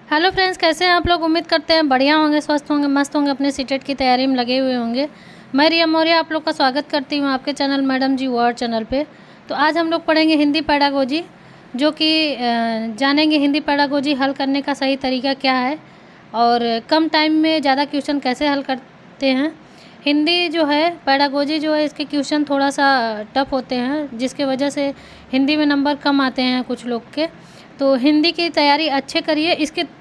Hello friends, कैसे हैं आप लोग। उम्मीद करते हैं बढ़िया होंगे, स्वस्थ होंगे, मस्त होंगे, अपने सीटेट की तैयारी में लगे हुए होंगे। मैं रिया मौर्य आप लोग का स्वागत करती हूं आपके चैनल मैडम जी वर्ड चैनल पे। तो आज हम लोग पढ़ेंगे हिंदी पेडागोजी, जो कि जानेंगे हिंदी पेडागोजी हल करने का सही तरीका क्या है और कम टाइम में ज़्यादा क्वेश्चन कैसे हल करते हैं। हिंदी जो है पेडागोजी जो है, इसके क्वेश्चन थोड़ा सा टफ होते हैं, जिसके वजह से हिंदी में नंबर कम आते हैं कुछ लोग के। तो हिंदी की तैयारी अच्छे करिए।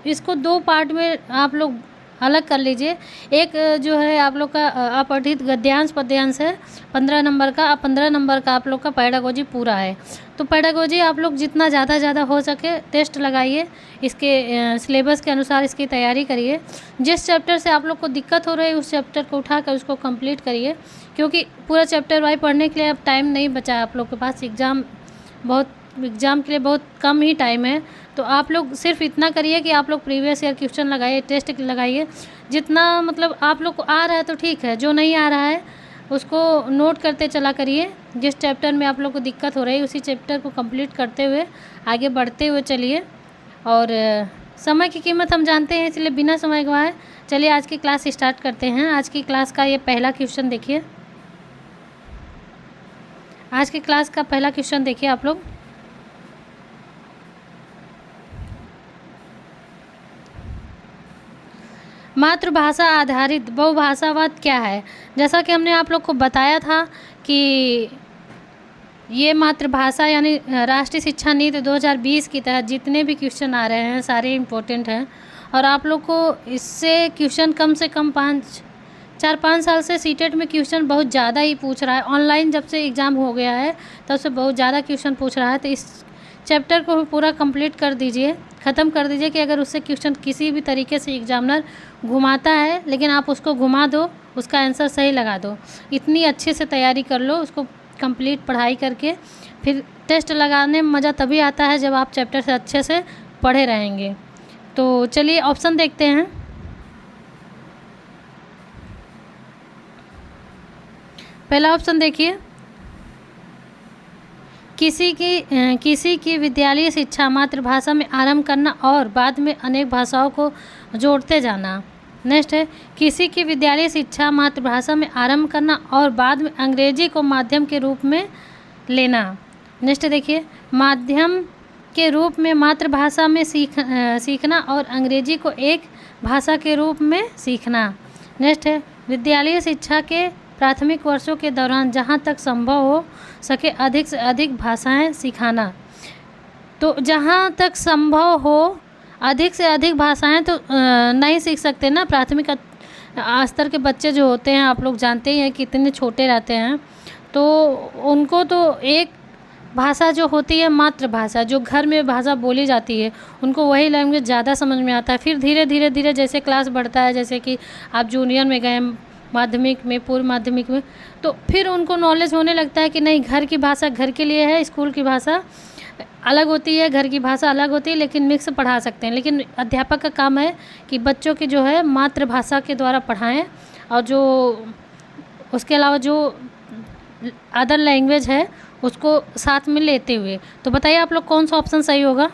इसको दो पार्ट में आप लोग अलग कर लीजिए। एक जो है आप लोग का अपठित गद्यांश पद्यांश है 15 नंबर का। 15 नंबर का आप लोग का पेडागोजी पूरा है। तो पेडागोजी आप लोग जितना ज़्यादा हो सके टेस्ट लगाइए, इसके सिलेबस के अनुसार इसकी तैयारी करिए। जिस चैप्टर से आप लोग को दिक्कत हो रही है उस चैप्टर को उठाकर उसको कंप्लीट करिए, क्योंकि पूरा चैप्टर वाइज पढ़ने के लिए अब टाइम नहीं बचा है आप लोग के पास। एग्ज़ाम के लिए बहुत कम ही टाइम है। तो आप लोग सिर्फ इतना करिए कि आप लोग प्रीवियस ईयर क्वेश्चन लगाइए, टेस्ट लगाइए। जितना मतलब आप लोग को आ रहा है तो ठीक है, जो नहीं आ रहा है उसको नोट करते चला करिए। जिस चैप्टर में आप लोग को दिक्कत हो रही है उसी चैप्टर को कंप्लीट करते हुए आगे बढ़ते हुए चलिए। और समय की कीमत हम जानते हैं, इसलिए बिना समय गंवाए चलिए आज की क्लास स्टार्ट करते हैं। आज की क्लास का ये पहला क्वेश्चन देखिए। आज की क्लास का पहला क्वेश्चन देखिए आप लोग। मातृभाषा आधारित बहुभाषावाद क्या है। जैसा कि हमने आप लोग को बताया था कि ये मातृभाषा यानी राष्ट्रीय शिक्षा नीति 2020 के तहत जितने भी क्वेश्चन आ रहे हैं सारे इम्पोर्टेंट हैं। और आप लोग को इससे क्वेश्चन कम से कम 4-5 साल से सीटेट में क्वेश्चन बहुत ज़्यादा ही पूछ रहा है। ऑनलाइन जब से एग्ज़ाम हो गया है तब से बहुत ज़्यादा क्वेश्चन पूछ रहा है। तो इस चैप्टर को पूरा कंप्लीट कर दीजिए, ख़त्म कर दीजिए कि अगर उससे क्वेश्चन किसी भी तरीके से एग्जामिनर घुमाता है, लेकिन आप उसको घुमा दो, उसका आंसर सही लगा दो। इतनी अच्छे से तैयारी कर लो उसको कंप्लीट पढ़ाई करके। फिर टेस्ट लगाने में मज़ा तभी आता है जब आप चैप्टर से अच्छे से पढ़े रहेंगे। तो चलिए ऑप्शन देखते हैं। पहला ऑप्शन देखिए, किसी की विद्यालय शिक्षा मातृभाषा में आरंभ करना और बाद में अनेक भाषाओं को जोड़ते जाना। नेक्स्ट है, किसी की विद्यालय शिक्षा मातृभाषा में आरंभ करना और बाद में अंग्रेजी को माध्यम के रूप में लेना। नेक्स्ट देखिए, माध्यम के रूप में मातृभाषा में सीखना और अंग्रेजी को एक भाषा के रूप में सीखना। नेक्स्ट है, विद्यालय शिक्षा के प्राथमिक वर्षों के दौरान जहाँ तक संभव हो सके अधिक से अधिक भाषाएं सिखाना। तो जहाँ तक संभव हो अधिक से अधिक भाषाएं तो नहीं सीख सकते ना। प्राथमिक स्तर के बच्चे जो होते हैं आप लोग जानते ही हैं कितने छोटे रहते हैं। तो उनको तो एक भाषा जो होती है मातृभाषा, जो घर में भाषा बोली जाती है, उनको वही लैंग्वेज ज़्यादा समझ में आता है। फिर धीरे जैसे क्लास बढ़ता है, जैसे कि आप जूनियर में गए, माध्यमिक में, पूर्व माध्यमिक में, तो फिर उनको नॉलेज होने लगता है कि नहीं, घर की भाषा घर के लिए है, स्कूल की भाषा अलग होती है, घर की भाषा अलग होती है, लेकिन मिक्स पढ़ा सकते हैं। लेकिन अध्यापक का काम है कि बच्चों की जो है मातृभाषा के द्वारा पढ़ाएं, और जो उसके अलावा जो अदर लैंग्वेज है उसको साथ में लेते हुए। तो बताइए आप लोग कौन सा ऑप्शन सही होगा।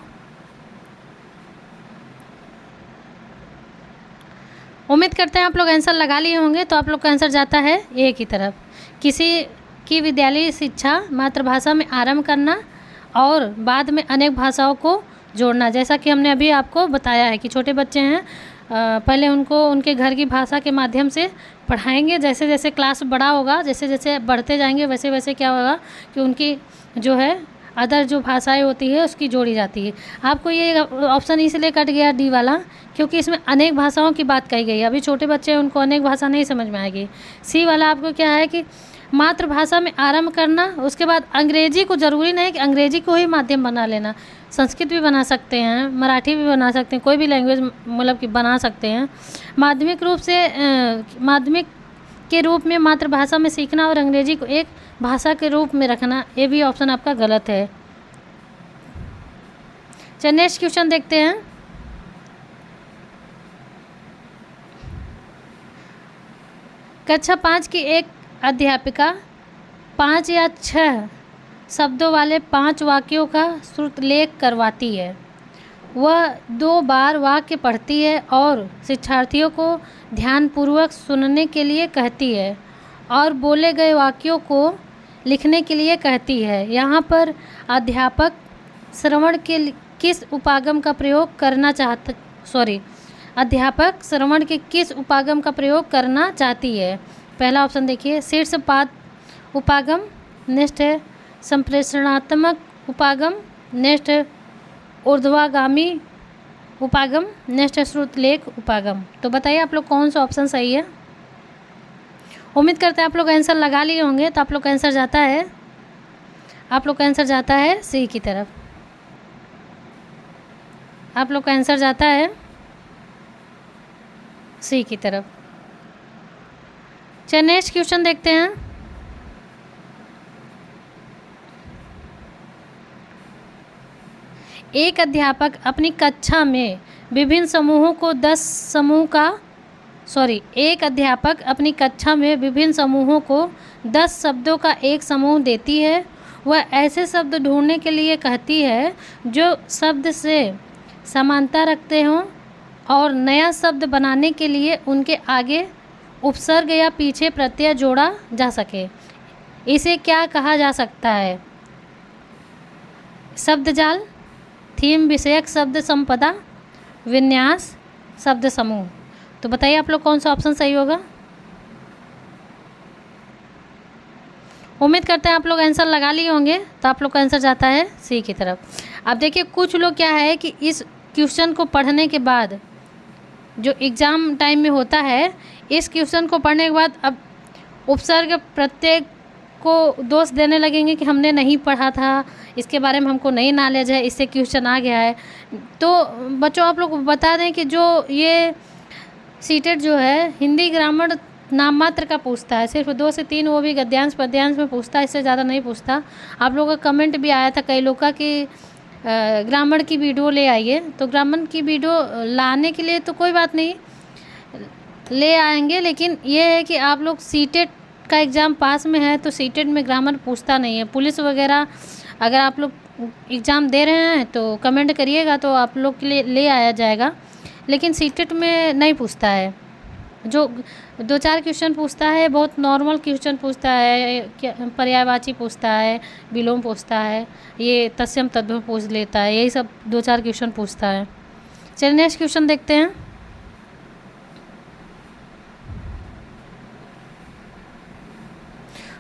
उम्मीद करते हैं आप लोग आंसर लगा लिए होंगे। तो आप लोग का आंसर जाता है ए की तरफ। किसी की विद्यालय शिक्षा मातृभाषा में आरंभ करना और बाद में अनेक भाषाओं को जोड़ना। जैसा कि हमने अभी आपको बताया है कि छोटे बच्चे हैं, पहले उनको उनके घर की भाषा के माध्यम से पढ़ाएंगे। जैसे जैसे क्लास बड़ा होगा, जैसे जैसे बढ़ते जाएंगे, वैसे वैसे क्या होगा कि उनकी जो है अदर जो भाषाएं होती है उसकी जोड़ी जाती है। आपको ये ऑप्शन इसलिए कट गया डी वाला, क्योंकि इसमें अनेक भाषाओं की बात कही गई है। अभी छोटे बच्चे हैं, उनको अनेक भाषा नहीं समझ में आएगी। सी वाला आपको क्या है कि मातृभाषा में आरंभ करना, उसके बाद अंग्रेजी को, ज़रूरी नहीं कि अंग्रेजी को ही माध्यम बना लेना, संस्कृत भी बना सकते हैं, मराठी भी बना सकते हैं, कोई भी लैंग्वेज मतलब कि बना सकते हैं। माध्यमिक के रूप में मातृभाषा में सीखना और अंग्रेजी को एक भाषा के रूप में रखना, ये भी ऑप्शन आपका गलत है। चलिए नेक्स्ट क्वेश्चन देखते हैं। कक्षा 5 की एक अध्यापिका 5 या 6 शब्दों वाले 5 वाक्यों का श्रुतलेख करवाती है। वह 2 बार वाक्य पढ़ती है और शिक्षार्थियों को ध्यानपूर्वक सुनने के लिए कहती है और बोले गए वाक्यों को लिखने के लिए कहती है। यहाँ पर अध्यापक श्रवण के किस उपागम का प्रयोग करना अध्यापक श्रवण के किस उपागम का प्रयोग करना चाहती है? पहला ऑप्शन देखिए, शीर्षपाद उपागम, नेक्स्ट है संप्रेषणात्मक उपागम, नेक्स्ट है ऊर्ध्वगामी उपागम, नेक्स्ट है श्रुतलेख उपागम। तो बताइए आप लोग कौन सा ऑप्शन सही है। उम्मीद करते हैं आप लोग आंसर लगा लिए होंगे। तो आप लोग का आंसर जाता है सी की तरफ। आप लोग का आंसर जाता है सी की तरफ। चलिए नेक्स्ट क्वेश्चन देखते हैं। एक अध्यापक अपनी कक्षा में विभिन्न समूहों को 10 समूह का एक अध्यापक अपनी कक्षा में विभिन्न समूहों को 10 शब्दों का एक समूह देती है। वह ऐसे शब्द ढूंढने के लिए कहती है जो शब्द से समानता रखते हों और नया शब्द बनाने के लिए उनके आगे उपसर्ग या पीछे प्रत्यय जोड़ा जा सके। इसे क्या कहा जा सकता है? शब्दजाल, थीम विषयक शब्द संपदा, विन्यास, शब्द समूह। तो बताइए आप लोग कौन सा ऑप्शन सही होगा। उम्मीद करते हैं आप लोग आंसर लगा लिए होंगे। तो आप लोग का आंसर जाता है सी की तरफ। अब देखिए कुछ लोग क्या है कि इस क्वेश्चन को पढ़ने के बाद जो एग्ज़ाम टाइम में होता है, इस क्वेश्चन को पढ़ने के बाद अब उपसर्ग प्रत्यय को दोष देने लगेंगे कि हमने नहीं पढ़ा था, इसके बारे में हमको नहीं नॉलेज है, इससे क्वेश्चन आ गया है। तो बच्चों आप लोग बता दें कि जो ये सीटेट जो है हिंदी ग्रामर नाम मात्र का पूछता है, सिर्फ 2 से 3 वो भी गद्यांश पद्यांश में पूछता है, इससे ज़्यादा नहीं पूछता। आप लोगों का कमेंट भी आया था कई लोग का कि ग्रामर की वीडियो ले आइए। तो ग्रामर की वीडियो लाने के लिए तो कोई बात नहीं, ले आएंगे, लेकिन ये है कि आप लोग सीटेट का एग्ज़ाम पास में है तो सीटेट में ग्रामर पूछता नहीं है। पुलिस वगैरह अगर आप लोग एग्ज़ाम दे रहे हैं तो कमेंट करिएगा तो आप लोग के लिए ले आया जाएगा, लेकिन सीटेट में नहीं पूछता है। जो 2-4 क्वेश्चन पूछता है, बहुत नॉर्मल क्वेश्चन पूछता है, पर्यायवाची पूछता है, विलोम पूछता है, ये तत्सम तद्भव पूछ लेता है, यही सब 2-4 क्वेश्चन पूछता है। चलिए नेक्स्ट क्वेश्चन देखते हैं।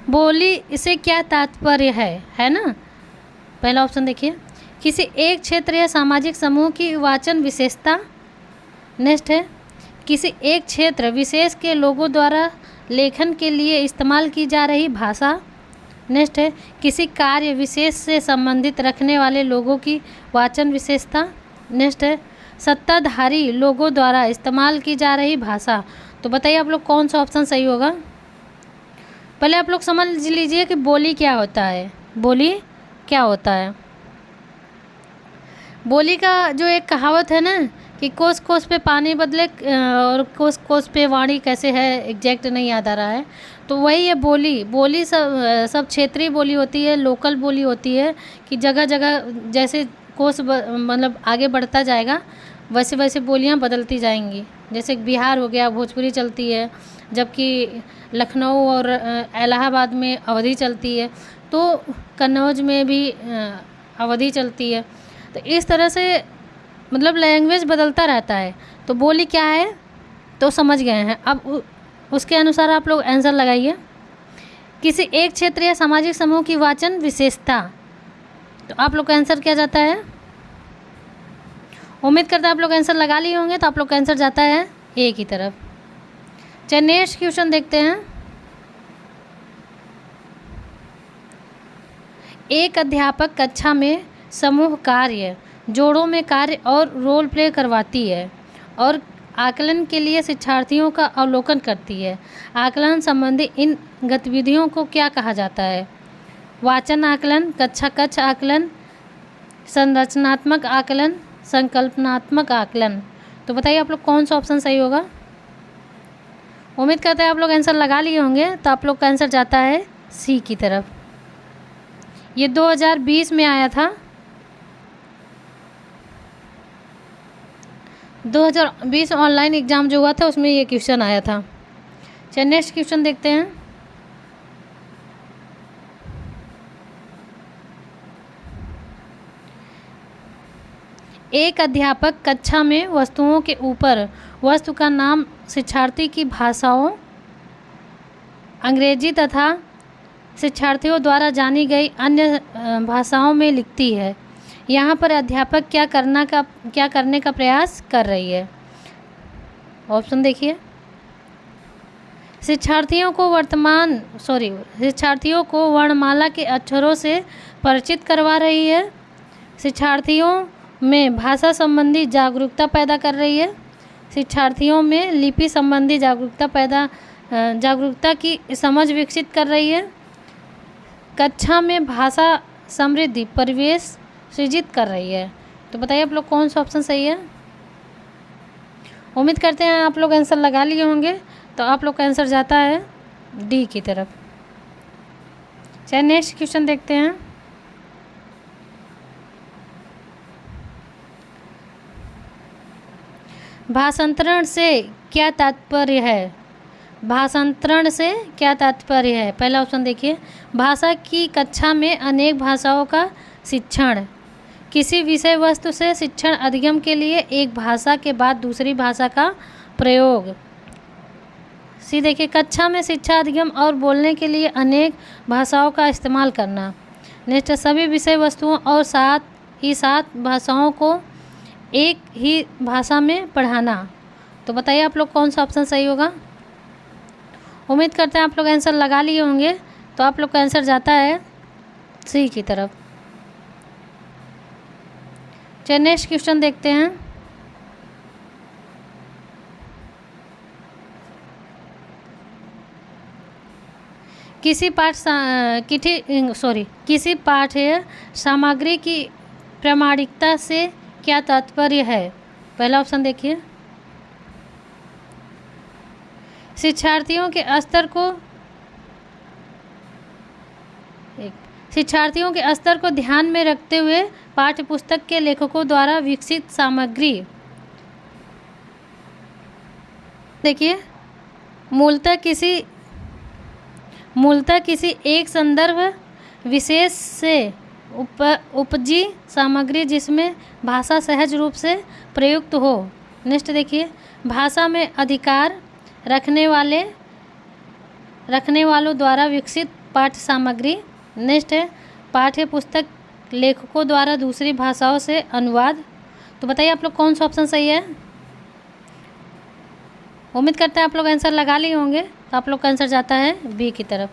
बोली इसे क्या तात्पर्य है ना। पहला ऑप्शन देखिए, किसी एक क्षेत्र या सामाजिक समूह की वाचन विशेषता। नेक्स्ट है किसी एक क्षेत्र विशेष के लोगों द्वारा लेखन के लिए इस्तेमाल की जा रही भाषा। नेक्स्ट है किसी कार्य विशेष से संबंधित रखने वाले लोगों की वाचन विशेषता। नेक्स्ट है सत्ताधारी लोगों द्वारा इस्तेमाल की जा रही भाषा। तो बताइए आप लोग कौन सा ऑप्शन सही होगा। पहले आप लोग समझ लीजिए कि बोली क्या होता है। बोली क्या होता है? बोली का जो एक कहावत है ना कि कोस कोस पे पानी बदले और कोस कोस पे वाणी कैसे है, एग्जैक्ट नहीं याद आ रहा है। तो वही है बोली सब क्षेत्रीय बोली होती है, लोकल बोली होती है कि जगह जगह जैसे कोस मतलब आगे बढ़ता जाएगा वैसे वैसे बोलियां बदलती जाएंगी। जैसे बिहार हो गया भोजपुरी चलती है, जबकि लखनऊ और इलाहाबाद में अवधी चलती है, तो कन्नौज में भी अवधी चलती है। तो इस तरह से मतलब लैंग्वेज बदलता रहता है। तो बोली क्या है तो समझ गए हैं। अब उसके अनुसार आप लोग आंसर लगाइए। किसी एक क्षेत्र या सामाजिक समूह की वाचन विशेषता। तो आप लोग का आंसर क्या जाता है? उम्मीद करते हैं आप लोग आंसर लगा लिए होंगे। तो आप लोग का आंसर जाता है ए की तरफ। चलिए नेक्स्ट क्वेश्चन देखते हैं। एक अध्यापक कक्षा में समूह कार्य, जोड़ों में कार्य और रोल प्ले करवाती है और आकलन के लिए शिक्षार्थियों का अवलोकन करती है। आकलन संबंधी इन गतिविधियों को क्या कहा जाता है? वाचन आकलन, कक्षा कक्ष आकलन, संरचनात्मक आकलन, संकल्पनात्मक आकलन। तो बताइए आप लोग कौन सा ऑप्शन सही होगा। उम्मीद करते हैं आप लोग आंसर लगा लिए होंगे। तो आप लोग का आंसर जाता है सी की तरफ। ये 2020 में आया था। 2020 ऑनलाइन एग्ज़ाम जो हुआ था उसमें ये क्वेश्चन आया था। चलिए नेक्स्ट क्वेश्चन देखते हैं। एक अध्यापक कक्षा में वस्तुओं के ऊपर वस्तु का नाम शिक्षार्थी की भाषाओं अंग्रेजी तथा शिक्षार्थियों द्वारा जानी गई अन्य भाषाओं में लिखती है। यहाँ पर अध्यापक क्या करने का प्रयास कर रही है? ऑप्शन देखिए। शिक्षार्थियों को वर्णमाला के अक्षरों से परिचित करवा रही है। शिक्षार्थियों में भाषा संबंधी जागरूकता पैदा कर रही है। शिक्षार्थियों में लिपि संबंधी जागरूकता की समझ विकसित कर रही है। कक्षा में भाषा समृद्धि परिवेश सृजित कर रही है। तो बताइए आप लोग कौन सा ऑप्शन सही है? उम्मीद करते हैं आप लोग आंसर लगा लिए होंगे। तो आप लोग का आंसर जाता है डी की तरफ। चलिए नेक्स्ट क्वेश्चन देखते हैं। भाषांतरण से क्या तात्पर्य है? भाषांतरण से क्या तात्पर्य है? पहला ऑप्शन देखिए। भाषा की कक्षा में अनेक भाषाओं का शिक्षण। किसी विषय वस्तु से शिक्षण अधिगम के लिए एक भाषा के बाद दूसरी भाषा का प्रयोग। सी देखिए, कक्षा में शिक्षा अधिगम और बोलने के लिए अनेक भाषाओं का इस्तेमाल करना। नेक्स्ट, सभी विषय वस्तुओं और सात भाषाओं को एक ही भाषा में पढ़ाना। तो बताइए आप लोग कौन सा ऑप्शन सही होगा? उम्मीद करते हैं आप लोग आंसर लगा लिए होंगे। तो आप लोग का आंसर जाता है सी की तरफ। चलिए नेक्स्ट क्वेश्चन देखते हैं। किसी पाठ्य सामग्री की प्रामाणिकता से क्या तात्पर्य है? पहला ऑप्शन देखिए। शिक्षार्थियों के स्तर को ध्यान में रखते हुए पाठ्यपुस्तक के लेखकों द्वारा विकसित सामग्री। देखिए, मूलतः किसी एक संदर्भ विशेष से उपजी सामग्री जिसमें भाषा सहज रूप से प्रयुक्त हो। नेक्स्ट देखिए, भाषा में अधिकार रखने वालों द्वारा विकसित पाठ्य सामग्री। नेक्स्ट है पाठ्य पुस्तक लेखकों द्वारा दूसरी भाषाओं से अनुवाद। तो बताइए आप लोग कौन सा ऑप्शन सही है? उम्मीद करते हैं आप लोग आंसर लगा लिए होंगे। तो आप लोग का आंसर जाता है बी की तरफ।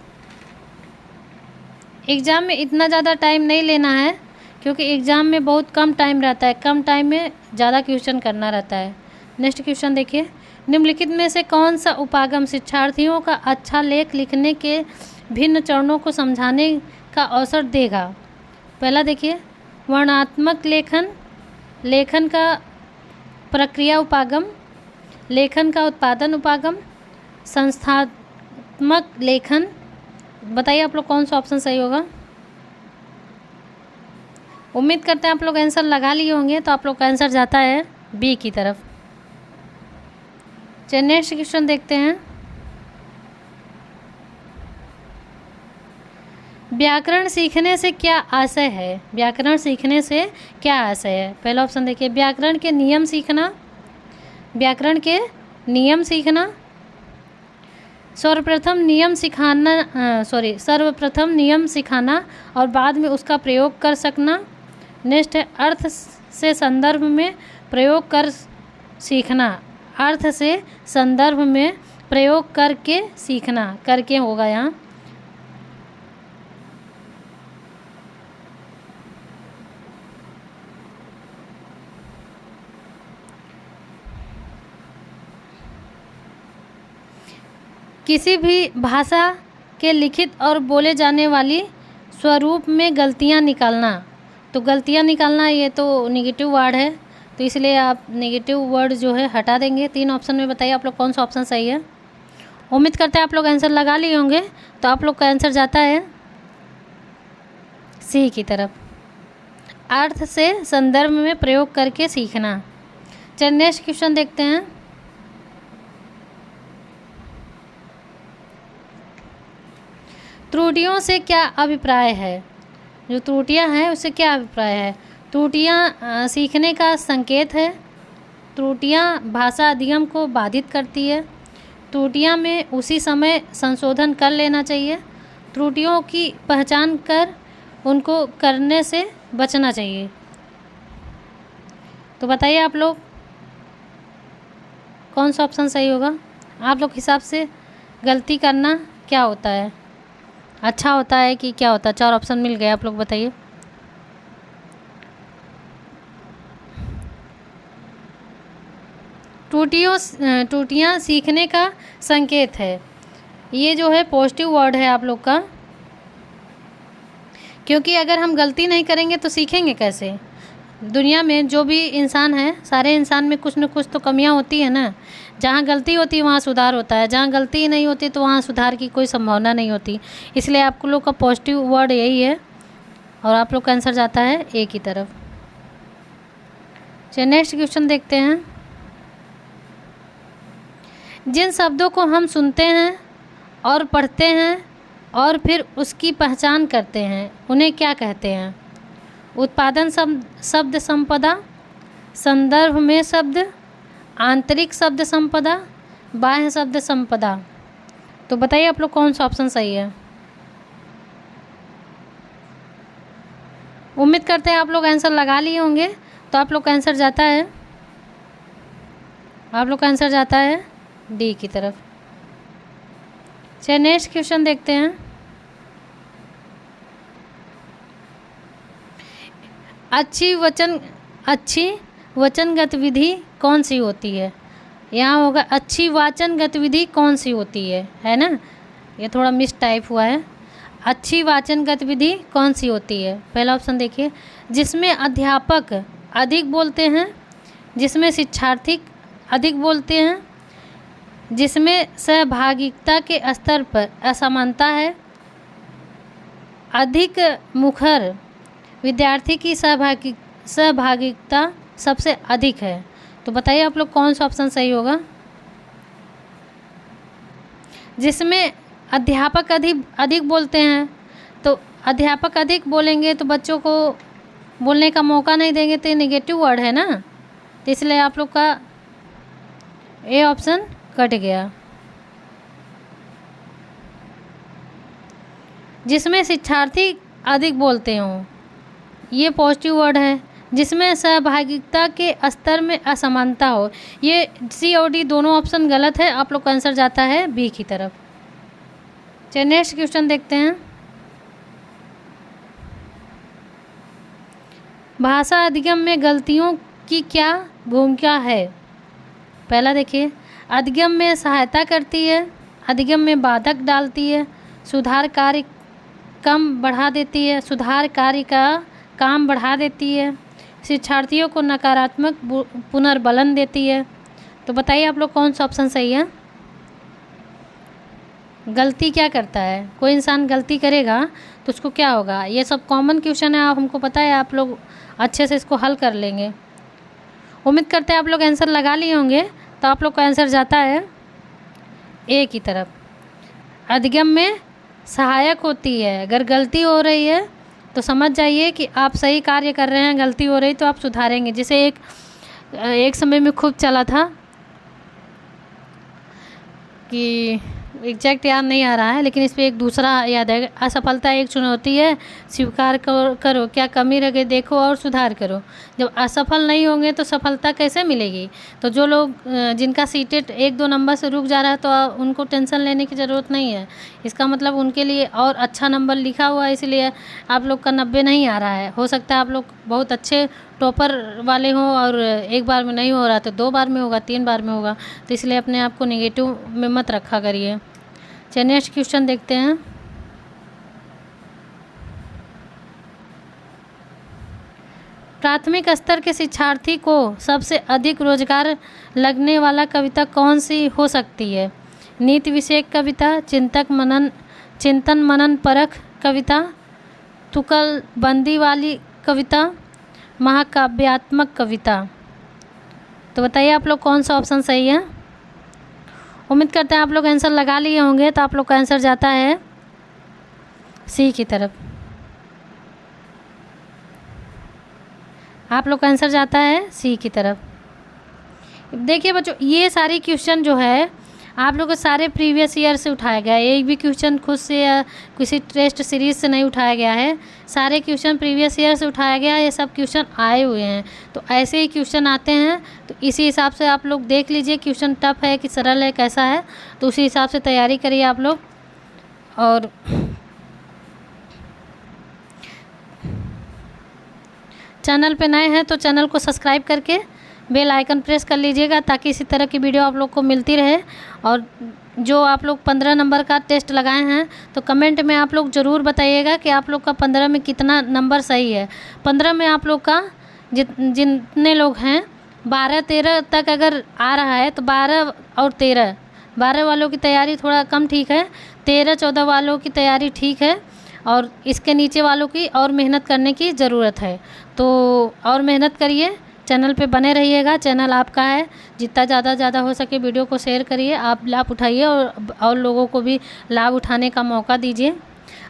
एग्ज़ाम में इतना ज़्यादा टाइम नहीं लेना है, क्योंकि एग्ज़ाम में बहुत कम टाइम रहता है। कम टाइम में ज़्यादा क्वेश्चन करना रहता है। नेक्स्ट क्वेश्चन देखिए। निम्नलिखित में से कौन सा उपागम शिक्षार्थियों का अच्छा लेख लिखने के भिन्न चरणों को समझाने का अवसर देगा? पहला देखिए, वर्णनात्मक लेखन का प्रक्रिया उपागम, लेखन का उत्पादन उपागम, संस्थात्मक लेखन। बताइए आप लोग कौन सा ऑप्शन सही होगा? उम्मीद करते हैं आप लोग आंसर लगा लिए होंगे। तो आप लोग का आंसर जाता है बी की तरफ। चलिए नेक्स्ट क्वेश्चन देखते हैं। व्याकरण सीखने से क्या आशय है? व्याकरण सीखने से क्या आशय है? पहला ऑप्शन देखिए, व्याकरण के नियम सीखना। सर्वप्रथम नियम सिखाना और बाद में उसका प्रयोग कर सकना। नेक्स्ट है अर्थ से संदर्भ में प्रयोग कर सीखना। अर्थ से संदर्भ में प्रयोग करके सीखना। करके होगा यहाँ। किसी भी भाषा के लिखित और बोले जाने वाली स्वरूप में गलतियाँ निकालना। तो गलतियाँ निकालना ये तो नेगेटिव वर्ड है, तो इसलिए आप नेगेटिव वर्ड जो है हटा देंगे। 3 ऑप्शन में बताइए आप लोग कौन सा ऑप्शन सही है? उम्मीद करते हैं आप लोग आंसर लगा लिए होंगे। तो आप लोग का आंसर जाता है सी की तरफ। अर्थ से संदर्भ में प्रयोग करके सीखना। चलिए नेक्स्ट क्वेश्चन देखते हैं। त्रुटियों से क्या अभिप्राय है? जो त्रुटियां हैं उससे क्या अभिप्राय है? त्रुटियां सीखने का संकेत है। त्रुटियां भाषा अधिगम को बाधित करती है। त्रुटियां में उसी समय संशोधन कर लेना चाहिए। त्रुटियों की पहचान कर उनको करने से बचना चाहिए। तो बताइए आप लोग कौन सा ऑप्शन सही होगा? आप लोग के हिसाब से गलती करना क्या होता है? अच्छा होता है कि क्या होता है? 4 ऑप्शन मिल गए, आप लोग बताइए। टूटियाँ सीखने का संकेत है। ये जो है पॉजिटिव वर्ड है आप लोग का, क्योंकि अगर हम गलती नहीं करेंगे तो सीखेंगे कैसे? दुनिया में जो भी इंसान है, सारे इंसान में कुछ न कुछ तो कमियां होती है ना। जहाँ गलती होती है वहाँ सुधार होता है, जहाँ गलती नहीं होती तो वहाँ सुधार की कोई संभावना नहीं होती। इसलिए आप लोग का पॉजिटिव वर्ड यही है और आप लोग का आंसर जाता है ए की तरफ। चलिए नेक्स्ट क्वेश्चन देखते हैं। जिन शब्दों को हम सुनते हैं और पढ़ते हैं और फिर उसकी पहचान करते हैं उन्हें क्या कहते हैं? उत्पादन शब्द संपदा, संदर्भ में शब्द, आंतरिक शब्द संपदा, बाह्य शब्द संपदा। तो बताइए आप लोग कौन सा ऑप्शन सही है? उम्मीद करते हैं आप लोग आंसर लगा लिए होंगे। तो आप लोग का आंसर जाता है, आप लोग का आंसर जाता है डी की तरफ। चलिए नेक्स्ट क्वेश्चन देखते हैं। अच्छी वचन गतिविधि कौन सी होती है? यहाँ होगा अच्छी वाचन गतिविधि कौन सी होती है ना? ये थोड़ा मिस टाइप हुआ है। अच्छी वाचन गतिविधि कौन सी होती है? पहला ऑप्शन देखिए, जिसमें अध्यापक अधिक बोलते हैं, जिसमें शिक्षार्थी अधिक बोलते हैं, जिसमें सहभागिता के स्तर पर असमानता है, अधिक मुखर विद्यार्थी की सहभागिता सबसे अधिक है। तो बताइए आप लोग कौन सा ऑप्शन सही होगा? जिसमें अध्यापक अधिक बोलते हैं, तो अध्यापक अधिक बोलेंगे तो बच्चों को बोलने का मौका नहीं देंगे, तो ये नेगेटिव वर्ड है ना। तो इसलिए आप लोग का ए ऑप्शन कट गया। जिसमें शिक्षार्थी अधिक बोलते हों, ये पॉजिटिव वर्ड है। जिसमें सहभागिता के स्तर में असमानता हो, ये सी और डी दोनों ऑप्शन गलत है। आप लोग का आंसर जाता है बी की तरफ। चलिए नेक्स्ट क्वेश्चन देखते हैं। भाषा अधिगम में गलतियों की क्या भूमिका है? पहला देखिए, अधिगम में सहायता करती है, अधिगम में बाधक डालती है, सुधार कार्य का काम बढ़ा देती है, शिक्षार्थियों को नकारात्मक पुनर्बलन देती है। तो बताइए आप लोग कौन सा ऑप्शन सही है? गलती क्या करता है? कोई इंसान गलती करेगा तो उसको क्या होगा? ये सब कॉमन क्वेश्चन है, आप हमको पता है, आप लोग अच्छे से इसको हल कर लेंगे। उम्मीद करते हैं आप लोग आंसर लगा लिए होंगे। तो आप लोग का आंसर जाता है ए की तरफ। अधिगम में सहायक होती है। अगर गलती हो रही है तो समझ जाइए कि आप सही कार्य कर रहे हैं, गलती हो रही तो आप सुधारेंगे। जैसे एक समय में खूब चला था कि एग्जैक्ट याद नहीं आ रहा है, लेकिन इस पर एक दूसरा याद है। असफलता एक चुनौती है, स्वीकार करो, क्या कमी रह गई देखो और सुधार करो। जब असफल नहीं होंगे तो सफलता कैसे मिलेगी? तो जो लोग जिनका सीटेट 1-2 नंबर से रुक जा रहा है तो उनको टेंशन लेने की ज़रूरत नहीं है। इसका मतलब उनके लिए और अच्छा नंबर लिखा हुआ है, इसलिए आप लोग का 90 नहीं आ रहा है। हो सकता है आप लोग बहुत अच्छे टॉपर वाले हों और एक बार में नहीं हो रहा तो 2 बार में होगा, 3 बार में होगा। तो इसलिए अपने आप को नेगेटिव में मत रखा करिए। चलिए नेक्स्ट क्वेश्चन देखते हैं। प्राथमिक स्तर के शिक्षार्थी को सबसे अधिक रोजगार लगने वाला कविता कौन सी हो सकती है? नीति विषयक कविता, चिंतन मनन परख कविता, तुकलबंदी वाली कविता, महाकाव्यात्मक कविता। तो बताइए आप लोग कौन सा ऑप्शन सही है। उम्मीद करते हैं आप लोग आंसर लगा लिए होंगे। तो आप लोग का आंसर जाता है सी की तरफ। आप लोग का आंसर जाता है सी की तरफ। देखिए बच्चों, ये सारी क्वेश्चन जो है आप लोग के सारे प्रीवियस ईयर से उठाया गया है। एक भी क्वेश्चन खुद से या किसी टेस्ट सीरीज़ से नहीं उठाया गया है। सारे क्वेश्चन प्रीवियस ईयर से उठाया गया है। ये सब क्वेश्चन आए हुए हैं। तो ऐसे ही क्वेश्चन आते हैं, तो इसी हिसाब से आप लोग देख लीजिए क्वेश्चन टफ है कि सरल है, कैसा है, तो उसी हिसाब से तैयारी करिए आप लोग। और चैनल पे नए हैं तो चैनल को सब्सक्राइब करके बेल आइकन प्रेस कर लीजिएगा, ताकि इसी तरह की वीडियो आप लोग को मिलती रहे। और जो आप लोग 15 नंबर का टेस्ट लगाए हैं, तो कमेंट में आप लोग ज़रूर बताइएगा कि आप लोग का 15 में कितना नंबर सही है। 15 में आप लोग का जितने लोग हैं 12-13 तक अगर आ रहा है, तो 12 और 12 वालों की तैयारी थोड़ा कम ठीक है, 13-14 वालों की तैयारी ठीक है, और इसके नीचे वालों की और मेहनत करने की ज़रूरत है। तो और मेहनत करिए, चैनल पे बने रहिएगा। चैनल आपका है, जितना ज़्यादा हो सके वीडियो को शेयर करिए, आप लाभ उठाइए और लोगों को भी लाभ उठाने का मौका दीजिए।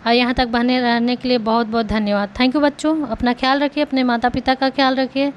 और यहाँ तक बने रहने के लिए बहुत बहुत धन्यवाद। थैंक यू बच्चों। अपना ख्याल रखिए, अपने माता पिता का ख्याल रखिए।